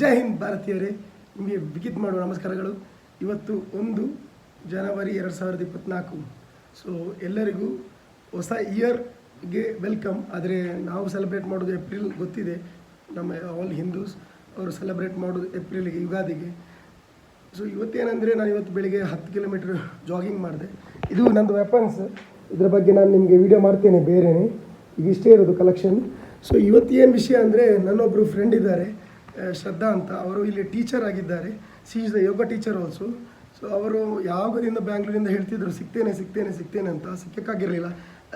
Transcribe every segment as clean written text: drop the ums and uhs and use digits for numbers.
ಜೈ ಹಿಂದ್ ಭಾರತೀಯರೇ, ನಿಮಗೆ ಬಿಗಿತ್ ಮಾಡುವ ನಮಸ್ಕಾರಗಳು. ಇವತ್ತು 1 ಜನವರಿ 2024. ಸೊ ಎಲ್ಲರಿಗೂ ಹೊಸ ಇಯರ್ಗೆ ವೆಲ್ಕಮ್. ಆದರೆ ನಾವು ಸೆಲೆಬ್ರೇಟ್ ಮಾಡೋದು ಏಪ್ರಿಲ್, ಗೊತ್ತಿದೆ. ನಮ್ಮ ಆಲ್ ಹಿಂದೂಸ್ ಅವರು ಸೆಲೆಬ್ರೇಟ್ ಮಾಡೋದು ಏಪ್ರಿಲ್ಗೆ, ಯುಗಾದಿಗೆ. ಸೊ ಇವತ್ತೇನೆಂದರೆ, ನಾನು ಇವತ್ತು ಬೆಳಿಗ್ಗೆ 10 ಕಿಲೋಮೀಟ್ರ್ ಜಾಗಿಂಗ್ ಮಾಡಿದೆ. ಇದು ನಂದು ವೆಪನ್ಸ್. ಇದರ ಬಗ್ಗೆ ನಾನು ನಿಮಗೆ ವಿಡಿಯೋ ಮಾಡ್ತೇನೆ ಬೇರೆಯೇ. ಈಗ ಇಷ್ಟೇ ಇರೋದು ಕಲೆಕ್ಷನ್. ಸೊ ಇವತ್ತು ಏನು ವಿಷಯ ಅಂದರೆ, ನನ್ನೊಬ್ಬರು ಫ್ರೆಂಡ್ ಇದ್ದಾರೆ, ಶ್ರದ್ಧಾ ಅಂತ. ಅವರು ಇಲ್ಲಿ ಟೀಚರ್ ಆಗಿದ್ದಾರೆ. C is the yoga teacher also. So ಅವರು ಯಾವಾಗದಿಂದ ಬ್ಯಾಂಗ್ಳೂರಿಂದ ಹೇಳ್ತಿದ್ರು ಸಿಗ್ತೇನೆ ಅಂತ. ಸಿಕ್ಕಾಗಿರಲಿಲ್ಲ.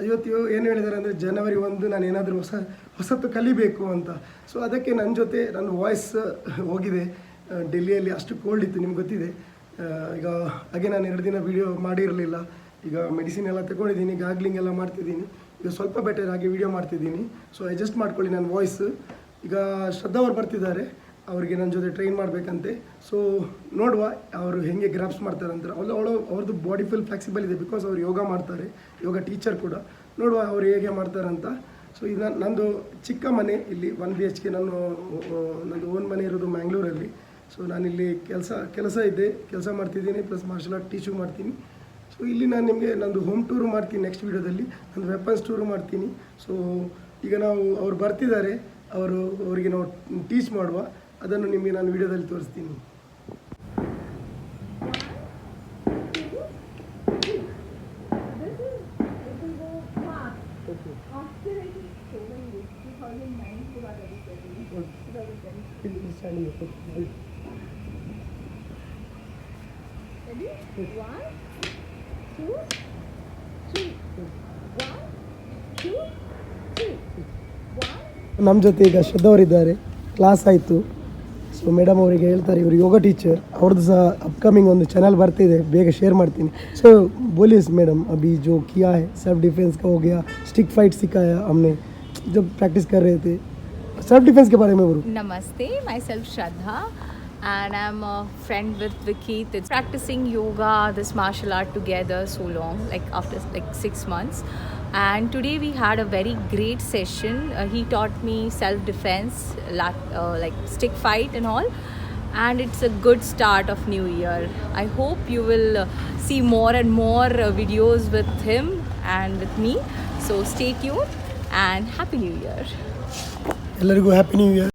ಇವತ್ತು ಏನು ಹೇಳಿದ್ದಾರೆ ಅಂದರೆ, ಜನವರಿ 1 ನಾನು ಏನಾದರೂ ಹೊಸತು ಕಲಿಬೇಕು ಅಂತ. ಸೊ ಅದಕ್ಕೆ ನನ್ನ ಜೊತೆ ನನ್ನ ವಾಯ್ಸ್ ಹೋಗಿದೆ. ಡೆಲ್ಲಿಯಲ್ಲಿ ಅಷ್ಟು ಕೋಲ್ಡ್ ಇತ್ತು, ನಿಮ್ಗೆ ಗೊತ್ತಿದೆ. ಈಗ ಹಾಗೆ ನಾನು 2 ದಿನ ವೀಡಿಯೋ ಮಾಡಿರಲಿಲ್ಲ. ಈಗ ಮೆಡಿಸಿನ್ ಎಲ್ಲ ತಗೊಂಡಿದ್ದೀನಿ, ಗಾಗ್ಲಿಂಗ್ ಎಲ್ಲ ಮಾಡ್ತಿದ್ದೀನಿ. ಈಗ ಸ್ವಲ್ಪ ಬೆಟರ್ ಆಗಿ ವೀಡಿಯೋ ಮಾಡ್ತಿದ್ದೀನಿ. ಸೊ ಅಡ್ಜಸ್ಟ್ ಮಾಡ್ಕೊಳ್ಳಿ ನನ್ನ ವಾಯ್ಸ್. ಈಗ ಶ್ರದ್ಧಾ ಅವ್ರು ಬರ್ತಿದ್ದಾರೆ, ಅವರಿಗೆ ನನ್ನ ಜೊತೆ ಟ್ರೈನ್ ಮಾಡಬೇಕಂತೆ. ಸೊ ನೋಡುವ ಅವರು ಹೇಗೆ ಗ್ರಾಪ್ಸ್ ಮಾಡ್ತಾರೆ ಅಂತ. ಅವ್ರದ್ದು ಬಾಡಿ ಫುಲ್ ಫ್ಲೆಕ್ಸಿಬಲ್ ಇದೆ, ಬಿಕಾಸ್ ಅವ್ರು ಯೋಗ ಮಾಡ್ತಾರೆ, ಯೋಗ ಟೀಚರ್ ಕೂಡ. ನೋಡುವ ಅವ್ರು ಹೇಗೆ ಮಾಡ್ತಾರಂತ. ಸೊ ಇದು ನಂದು ಚಿಕ್ಕ ಮನೆ, ಇಲ್ಲಿ 1 BHK. ನಂದು ಓನ್ ಮನೆ ಇರೋದು ಮ್ಯಾಂಗ್ಳೂರಲ್ಲಿ. ಸೊ ನಾನಿಲ್ಲಿ ಕೆಲಸ ಮಾಡ್ತಿದ್ದೀನಿ, ಪ್ಲಸ್ ಮಾರ್ಷಲ್ ಆರ್ಟ್ ಟೀಚು ಮಾಡ್ತೀನಿ. ಸೊ ಇಲ್ಲಿ ನಾನು ನಿಮಗೆ ನಂದು ಹೋಮ್ ಟೂರು ಮಾಡ್ತೀನಿ ನೆಕ್ಸ್ಟ್ ವೀಡಿಯೋದಲ್ಲಿ. ನಂದು ವೆಪನ್ಸ್ ಟೂರು ಮಾಡ್ತೀನಿ. ಸೊ ಈಗ ಅವ್ರು ಬರ್ತಿದ್ದಾರೆ, ಅವರಿಗೆ ನಾವು ಟೀಚ್ ಮಾಡುವ. ಅದನ್ನು ನಿಮಗೆ ನಾನು ವಿಡಿಯೋದಲ್ಲಿ ತೋರಿಸ್ತೀನಿ. ನಮ್ಮ ಜೊತೆ ಈಗ ಶ್ರದ್ಧಾ ಅವರಿದ್ದಾರೆ. ಕ್ಲಾಸ್ ಆಯಿತು. ಸೊ ಮೇಡಮ್ ಅವರಿಗೆ ಹೇಳ್ತಾರೆ, ಇವರು ಯೋಗ ಟೀಚರ್. ಅವ್ರದ್ದು ಸಹ ಅಪ್ಕಮಿಂಗ್ ಒಂದು ಚಾನಲ್ ಬರ್ತಿದೆ, ಬೇಗ ಶೇರ್ ಮಾಡ್ತೀನಿ. ಸೊ बोलिए मैडम, अभी जो किया है सेल्फ डिफेंस का हो गया, स्टिक फाइट सिखाया हमने जब प्रैक्टिस कर रहे थे. सेल्फ डिफेंस के बारे में बोलो. Namaste, myself Shraddha, and I'm a friend with Vikith. It's practicing yoga, this martial art together so long, after 6 months. And today we had a very great session. He taught me self-defense, stick fight and all. And it's a good start of new year. I hope you will see more and more videos with him and with me. So stay tuned and happy new year. ಎಲ್ಲರಿಗೂ happy new year.